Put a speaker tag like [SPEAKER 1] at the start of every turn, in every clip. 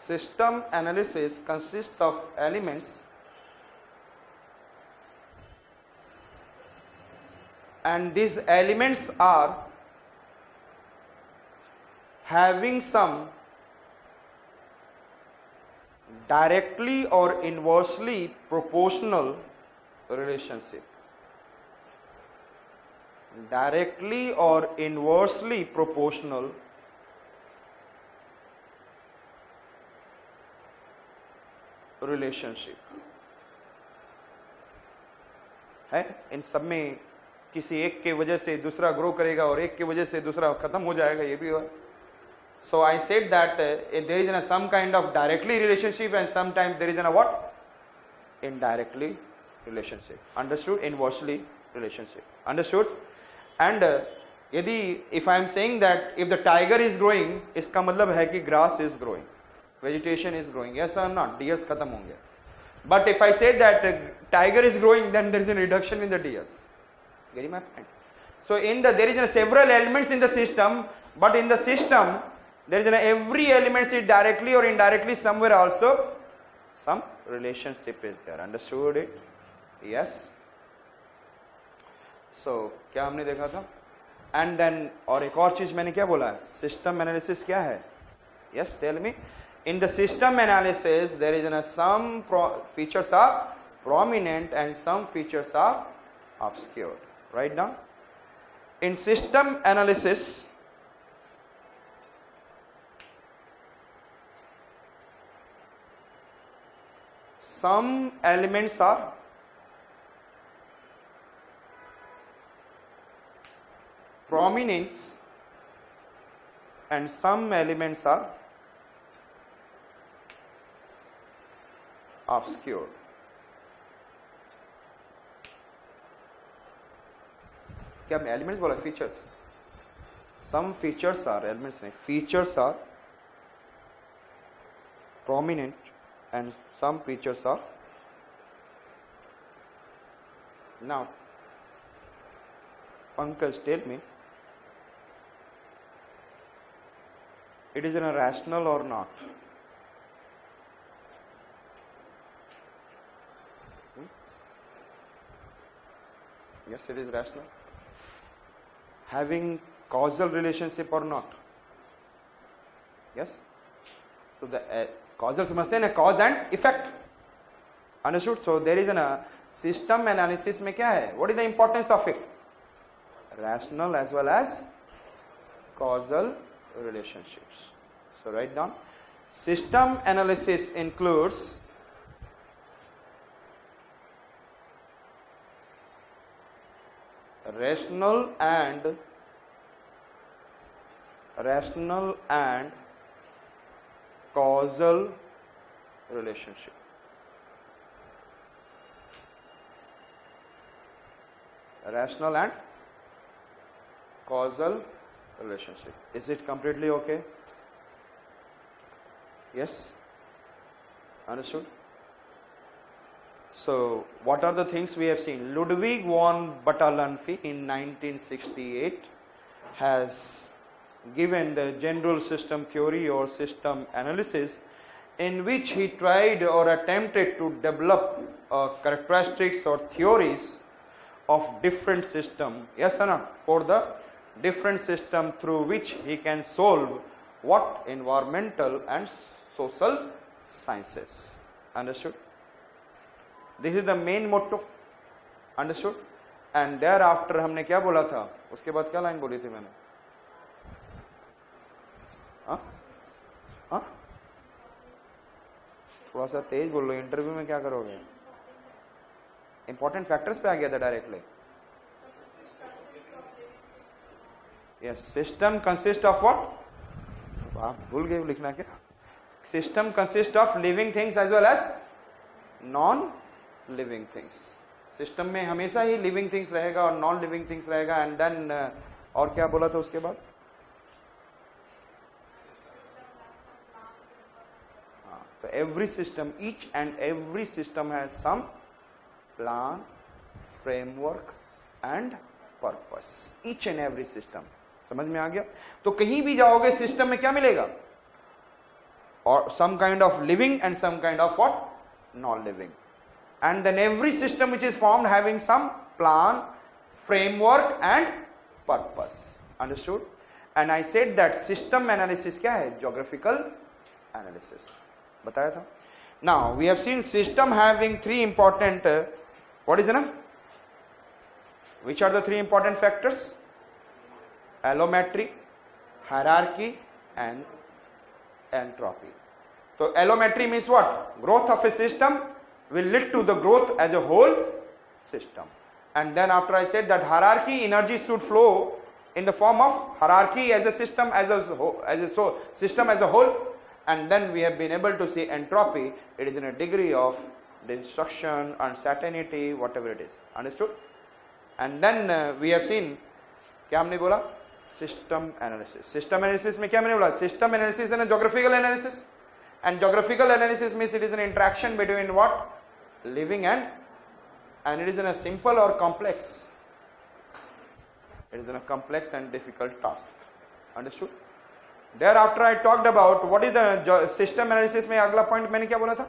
[SPEAKER 1] system analysis consists of elements and these elements are having some directly or inversely proportional relationship. Directly or inversely proportional relationship है. इन सब में किसी एक के वजह से दूसरा ग्रो करेगा और एक के वजह से दूसरा खत्म हो जाएगा, ये भी हुआ. So I said that there is some kind of directly relationship and sometimes there is what? Indirectly relationship. Understood? Inversely relationship. Understood? And यदि if I am saying that if the tiger is growing, इसका मतलब है कि grass is growing, vegetation is growing. Yes or not? Deers खत्म होंगे. But if I say that tiger is growing, then there is a reduction in the deers. Getting my point? So in the there is several elements in the system, but in the system there is every element is directly or indirectly somewhere also some relationship is there. Understood it? Yes. So क्या हमने देखा था? And then और एक और चीज मैंने क्या बोला है? System analysis क्या है? Yes, tell me. In the system analysis there is some features are prominent and some features are obscured. Write down. In system analysis some elements are prominent and some elements are obscured. क्या मैं elements बोला? features. Some features are elements नहीं, features are prominent and some features are. Now Pankaj, tell me, it is rational or not? Yes, it is rational. Having causal relationship or not? Yes. So the causal समझते हैं ना, cause and effect. Understood? So there is a system analysis में क्या है? What is the importance of it? Rational as well as causal relationships. So write down. System analysis includes rational and causal relationship. Rational and causal relationship. Is it completely okay? Yes? Understood? So, what are the things we have seen? Ludwig von Bertalanffy in 1968 has given the general system theory or system analysis, in which he tried or attempted to develop characteristics or theories of different system, yes or not, for the different system through which he can solve what? Environmental and social sciences. Understood? This is the main motto. Understood? And thereafter हमने क्या बोला था? उसके बाद क्या line बोली थी मैंने? हाँ? हाँ? थोड़ा सा तेज बोल लो, इंटरव्यू में क्या करोगे? Important factors पे आ गया था directly. Yes, system consists of what? आप भूल गए लिखना क्या? System consists of living things as well as non-living things. System में हमेशा ही living things रहेगा और non-living things रहेगा. And then और क्या बोला था उसके बाद? So every system, each and every system has some plan, framework and purpose. Each and every system. समझ में आ गया? तो कहीं भी जाओगे सिस्टम में क्या मिलेगा? or some kind of living and some kind of what? Non-living. And then every system which is formed having some plan, framework and purpose. Understood? And I said that system analysis क्या है? Geographical analysis. बताया था. Now we have seen system having three important, what is the name? Which are the three important factors? Allometry, hierarchy and entropy. So allometry means what? Growth of a system will lead to the growth as a whole system. And then after I said that hierarchy, energy should flow in the form of hierarchy as a system, system as a whole. And then we have been able to see entropy. It is in a degree of destruction, uncertainty, whatever it is. Understood? And then we have seen, क्या हमने बोला? System analysis. System analysis में क्या मैंने बोला? System analysis and a geographical analysis. And geographical analysis means it is an interaction between what? Living and it is in a simple or complex. It is in a complex and difficult task. Understood? Thereafter I talked about what is the system analysis में अगला point मैंने क्या बोला था?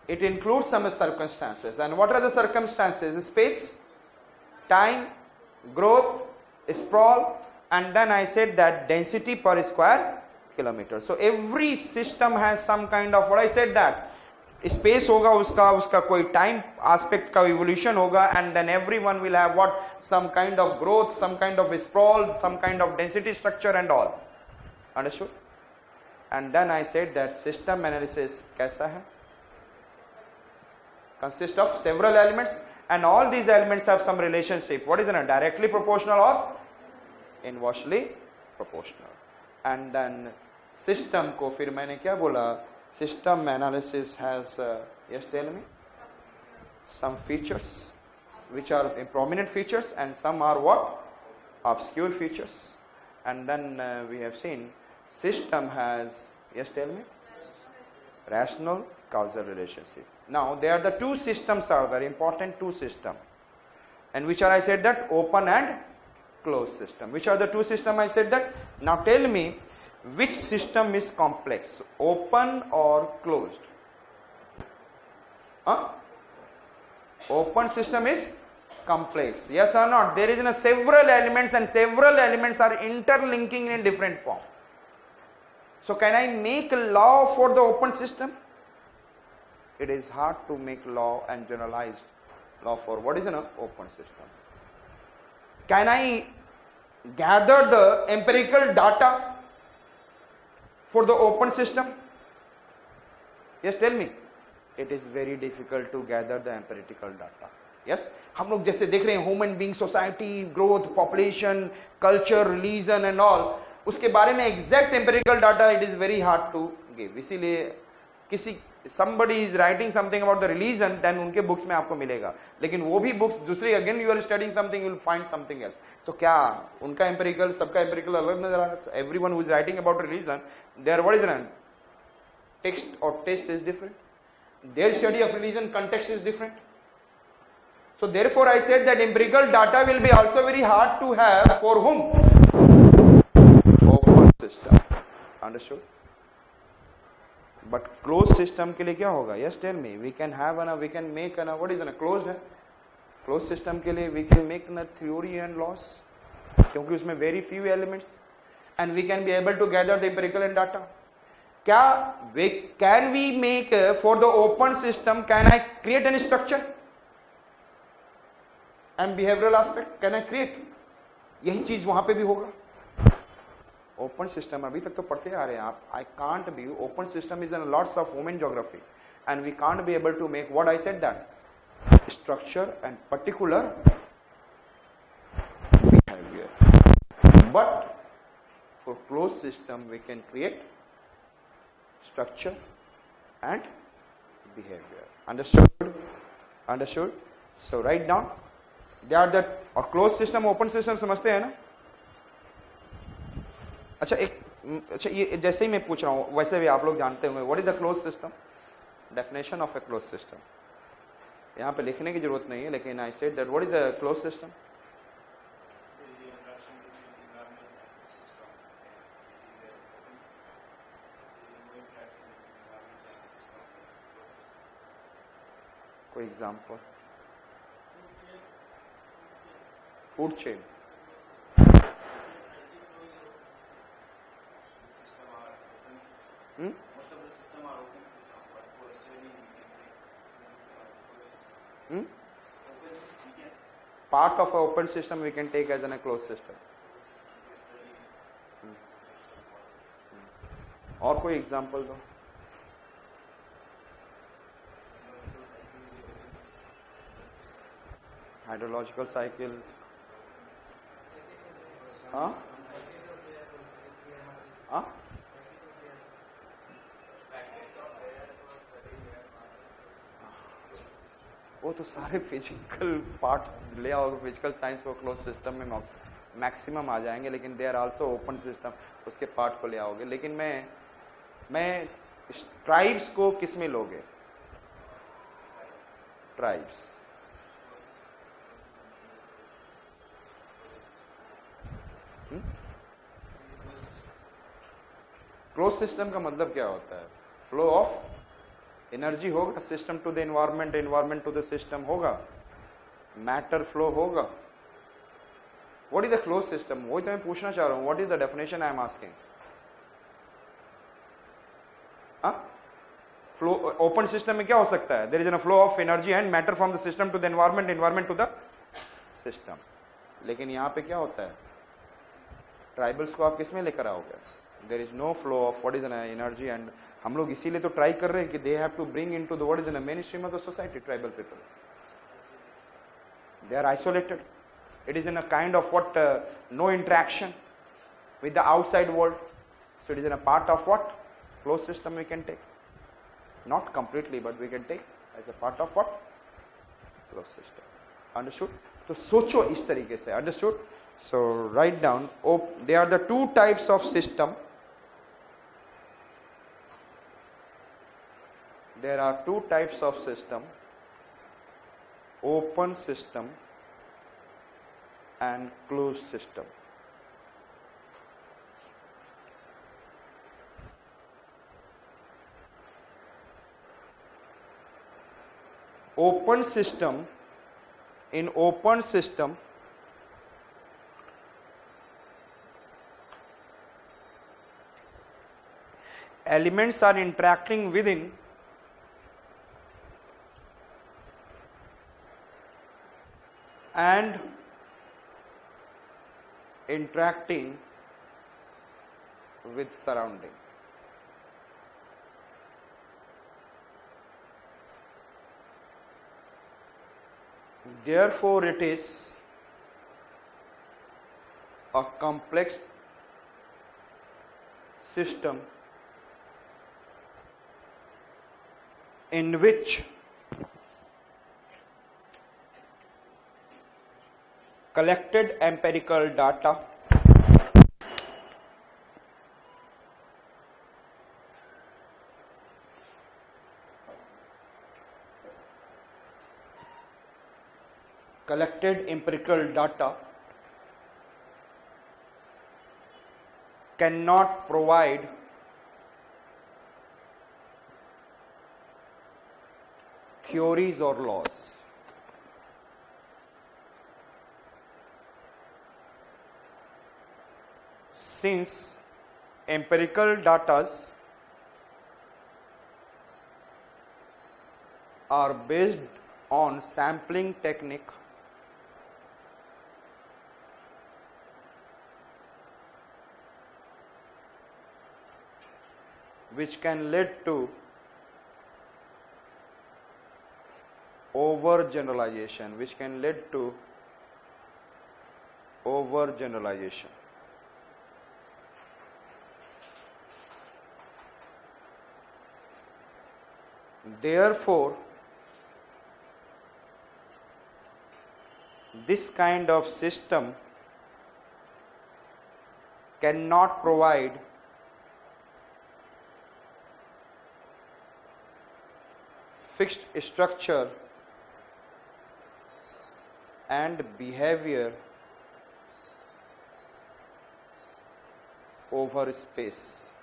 [SPEAKER 1] It includes some circumstances. And what are the circumstances? Space, time, growth, sprawl, and then I said that density per square kilometer. So every system has some kind of, what I said that space होगा उसका कोई time aspect का evolution होगा, and then everyone will have what? Some kind of growth, some kind of sprawl, some kind of density structure and all. Understood? And then I said that system analysis कैसा है? Consists of several elements, and all these elements have some relationship. What is it? Directly proportional or inversely proportional. And then system को फिर मैंने क्या बोला? System analysis has, yes, tell me, some features which are prominent features, and some are what? Obscure features. And then we have seen system has, yes, tell me, rational causal relationship. Now there are the two systems are very important, two systems, and which are, I said that, open and closed system. Which are the two systems I said that? Now tell me which system is complex, open or closed? Open system is complex, yes or not? There is several elements, and several elements are interlinking in different form. So can I make a law for the open system? It is hard to make law and generalized law for what is an open system. Can I gather the empirical data for the open system? Yes, tell me. It is very difficult to gather the empirical data. Yes, हम लोग जैसे देख रहे हैं human being, society, growth, population, culture, religion and all, उसके बारे में exact empirical data it is very hard to give. इसीलिए किसी somebody is writing something about the religion, then उनके बुक्स में आपको मिलेगा, लेकिन वो भी बुक्स दूसरी, again you are studying something, you will find something else. तो क्या उनका एम्पिरिकल, सबका एम्पिरिकल अलग नजर आ रहा है? Everyone who is writing about religion, there what is the text और test is different, there study of religion context is different. So therefore I said that empirical data will be also very hard to have for whom? Open system. Understood? But closed system के लिए क्या होगा? Yes, tell me. We can have we can make what is closed है? Closed system के लिए we can make theory and laws, क्योंकि उसमें very few elements, and we can be able to gather the empirical and data. क्या can we make for the open system? Can I create any structure and behavioral aspect? Can I create? यही चीज वहां पे भी होगा. Open system अभी तक तो पढ़ते आ रहे हैं आप. I can't be, open system is in lots of human geography, and we can't be able to make what I said that structure and particular behaviour. But for close system we can create structure and behaviour. Understood? Understood? So write down they are that. और close system, open system समझते हैं ना? अच्छा ये जैसे ही मैं पूछ रहा हूं वैसे भी आप लोग जानते होंगे. What is the close system? Definition of a close system. यहां पे लिखने की जरूरत नहीं है, लेकिन I said that what is the close system? कोई example? Food chain. Part of an open system we can take as a closed system. और कोई एग्जांपल दो. Hydrological cycle. हाँ हाँ वो तो सारे फिजिकल पार्ट ले आओगे, फिजिकल साइंस को क्लोज सिस्टम में मैक्सिमम आ जाएंगे, लेकिन they are also open system, उसके पार्ट को ले आओगे. लेकिन मैं ट्राइब्स को किस में लोगे? ट्राइब्स. क्लोज सिस्टम का मतलब क्या होता है? फ्लो ऑफ एनर्जी होगा, system to the environment, environment to the system होगा, मैटर फ्लो होगा. What is the close system? वही तो मैं पूछना चाह रहा हूं. What is the definition I am asking? Flow open system में क्या हो सकता है? There is an flow of energy and matter from the system to the environment, environment to the system. लेकिन यहां पे क्या होता है? ट्राइबल्स को आप किस में लेकर आओगे? There is no flow of what is an energy. And हम लोग इसीलिए तो ट्राई कर रहे हैं कि they have to bring into the what is an mainstream of the society. Tribal people, they are isolated. It is in a kind of what no interaction with the outside world. So it is in a part of what closed system we can take, not completely, but we can take as a part of what closed system. Understood? तो सोचो इस तरीके से. Understood? So write down. There are the two types of system. There are two types of system: open system and closed system. Open system, in open system elements are interacting within and interacting with surrounding. Therefore, it is a complex system in which collected empirical data cannot provide theories or laws. Since empirical data are based on sampling technique, which can lead to overgeneralization, Therefore, this kind of system cannot provide fixed structure and behavior over space.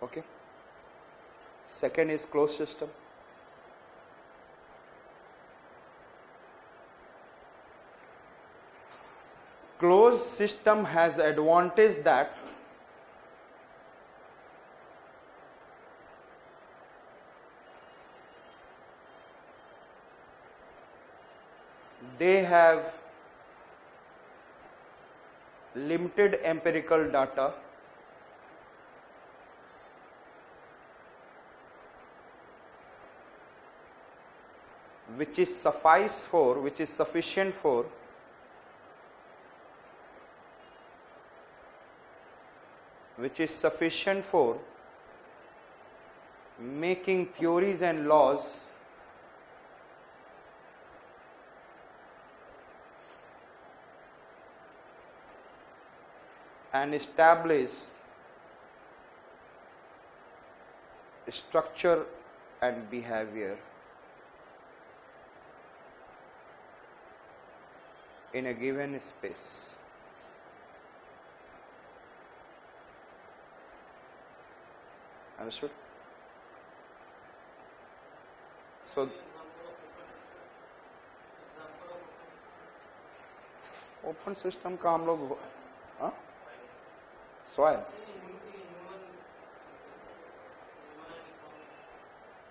[SPEAKER 1] Okay. Second is closed system. Closed system has advantage that they have limited empirical data which is sufficient for making theories and laws and establish structure and behavior in a given space. Understood? So open system का हम लोग सॉइल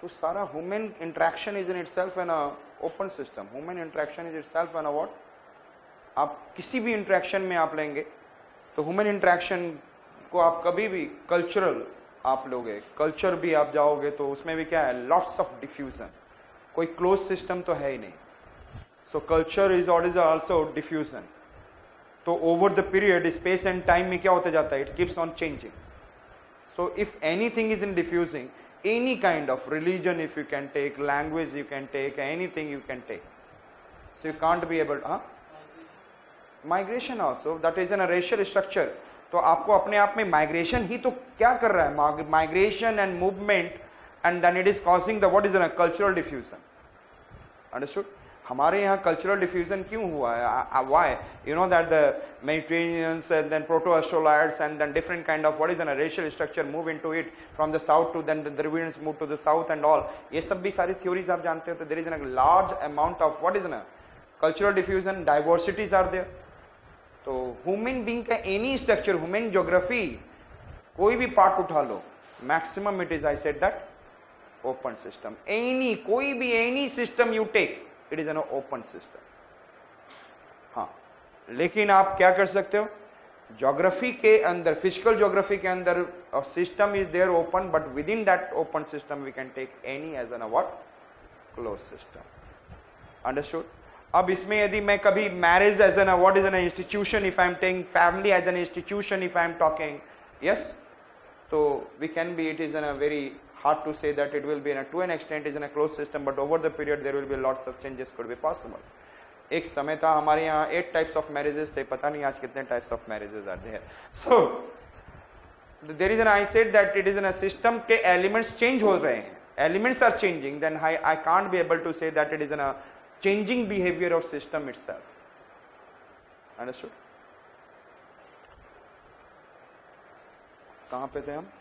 [SPEAKER 1] तो सारा human interaction is in itself an open system. Human interaction is itself an what. आप किसी भी interaction में आप लेंगे तो ह्यूमन इंटरेक्शन को आप कभी भी कल्चरल आप लोगे, कल्चर भी आप जाओगे तो उसमें भी क्या है, लॉट्स ऑफ डिफ्यूजन. कोई क्लोज सिस्टम तो है ही नहीं. So culture is also diffusion. तो over the period space and time में क्या होता जाता है, it keeps on changing. So if anything is in diffusing, any kind of religion if you can take, language you can take, anything you can take. So you can't be able to migration also, that is in a racial structure. तो आपको अपने आप में migration ही तो क्या कर रहा है, migration and movement, and then it is causing the what is a cultural diffusion. Understood? हमारे यहाँ कल्चरल डिफ्यूजन क्यों हुआ है? Why? You know that the Mediterraneans and then proto-Australoids and then different kind of what is in a racial structure move into it from the south to then the Dravidians move to the south and all. ये सब भी सारी theories आप जानते हो. तो there is a large amount of what is in a cultural diffusion, diversities are there. तो human being का एनी स्ट्रक्चर, ह्यूमन ज्योग्राफी कोई भी पार्ट उठा लो, maximum it is, I said that, open system. Any कोई भी any system you take, it is an open system. हाँ, लेकिन आप क्या कर सकते हो, ज्योग्राफी के अंदर, फिजिकल ज्योग्राफी के अंदर system is there open, but within that open system we can take any as an what, close system. Understood? अब इसमें यदि मैं कभी marriage as an what is an institution, if I am taking family as an institution, if I am talking, yes, तो we can be, it is an a very hard to say that it will be in a, to an extent is in a closed system, but over the period there will be lots of changes could be possible. एक समय था हमारे यहाँ 8 types of marriages थे, पता नहीं आज कितने types of marriages are there. So there is an, I said that it is in a system के elements change हो रहे हैं, elements are changing, then I can't be able to say that it is in a changing behavior of system itself. Understood? कहाँ पे थे हम?